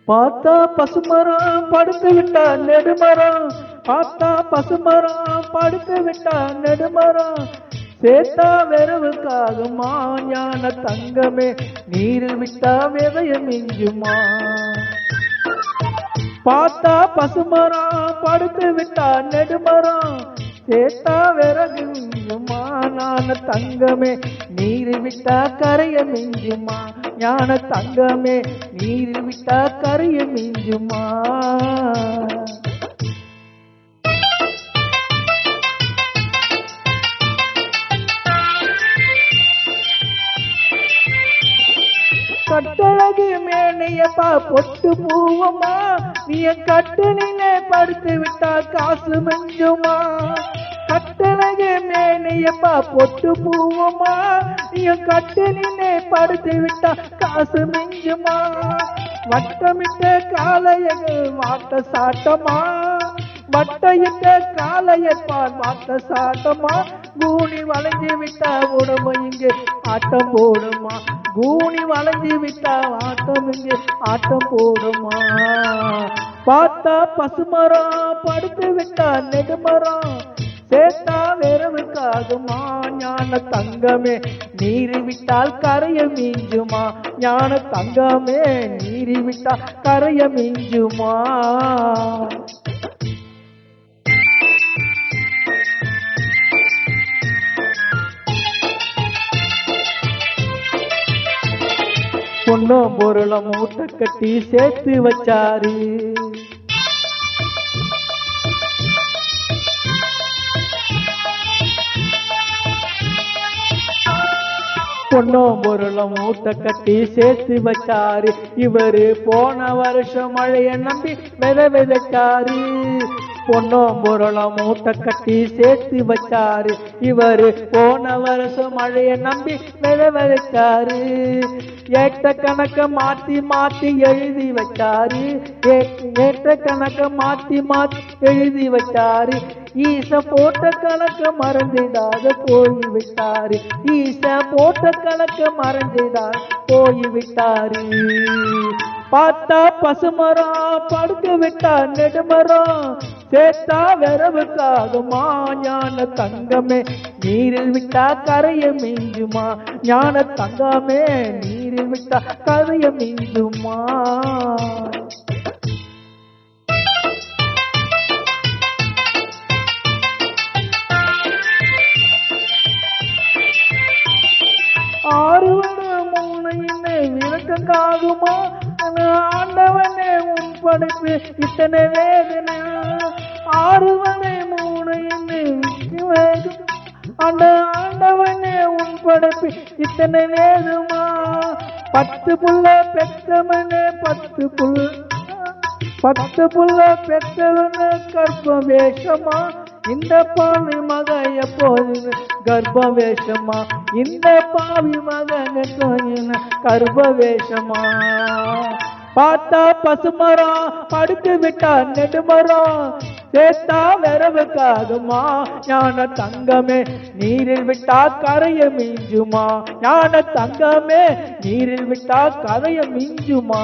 பார்த்தா பசுமரம் படுத்து விட்டா நெடுமரம், பார்த்தா பசுமரம் படுத்து விட்டா நெடுமரம், சேத்தா வெறவுக்காகுமா ஞான தங்கமே, நீரில் விட்டா விதைய மிஞ்சுமா. பார்த்தா பசுமரம் படுத்து விட்டா நெடுமரம், சேத்தா விறகு மிஞ்சுமா ஞான தங்கமே, நீரில் விட்டா கரைய மிஞ்சுமா. ஞான தங்கமே, நீரில் விட்டா கரைய மிஞ்சுமா. கட்டழகு மேனையப்பா பொட்டு பூவமா, நீ கட்டணிலே படுத்து விட்டா காசு மிஞ்சுமா. கட்டழகு மேனையப்பா பொட்டு பூவமா, நீ கட்டணிலே படுத்து விட்டா காசு மிஞ்சுமா. வட்டமிட்ட காளையர்கள் வாட்ட சாட்டமா, வட்டையிட்ட காளையப்பால் வாட்ட சாட்டமா. கூனி வளைஞ்சு விட்டா உடம்பு இங்கே ஆட்டம் போடுமா, கூனி வளைஞ்சு விட்டா ஆட்டம் இங்கே ஆட்டம் போடுமா. பார்த்தா பசுமரம் படுத்து விட்டா நெடுமரம், சேத்தா வெறவுக்காகுமா ஞான தங்கமே, நீரி விட்டால் கரைய மீஞ்சுமா. ஞான தங்கமே, நீரி விட்டால் கரைய மீஞ்சுமா. பொன்னும் பொருளை மூட்டை கட்டி சேர்த்து வச்சாரு, பொன்னும் பொருளை மூட்டை கட்டி சேர்த்து வச்சாரு. இவரு போன வருஷம் மழைய நம்பி விதைச்சாரு. பொன்னும் பொருளை மூட்டை கட்டி சேர்த்து வச்சாரு. இவரு போன வருஷம் மழைய நம்பி விதைச்சாரு. ஏற்ற கணக்க மாத்தி மாத்தி எழுதி வச்சாரு, ஏற்ற கணக்க மாத்தி மாத்தி எழுதி வச்சாரு. ஈச போட்ட கணக்க மறந்துடாத போய் விட்டாரு, ஈச போட்ட கணக்க மறந்துடாத போய் விட்டாரு. பார்த்தா பசுமரம் படுத்து விட்டா நெடுமரம், சேத்தா வெறவுக்காகுமா ஞான தங்கமே, நீரில் விட்டா கரைய மிஞ்சுமா. ஞான தங்கமே, நீரில் விட்டா கரைய மிஞ்சுமா. ஆறுவன மூளையினை விளக்கங்காகுமா, ஆண்டவனே உன் படைப்பு இத்தனை வேதனை. ஆறுவனை மூளையினை ஆண்டவனே உன் படைப்பு இத்தனை வேதுமா. 10 புள்ள பெற்றவனே 10 புள்ள பெற்றவன கர்ப்ப வேஷமா. இந்த பாவி மக எப்போது கர்ப்ப வேஷமா, இந்த பாவி மகன் கர்ப்ப வேஷமா. பார்த்தா பசுமரம் படுத்து விட்டா நெடுமரம், சேத்தா வெறவுக்காகுமா ஞான தங்கமே, நீரில் விட்டா கரைய மிஞ்சுமா. ஞான தங்கமே, நீரில் விட்டா கரைய மிஞ்சுமா.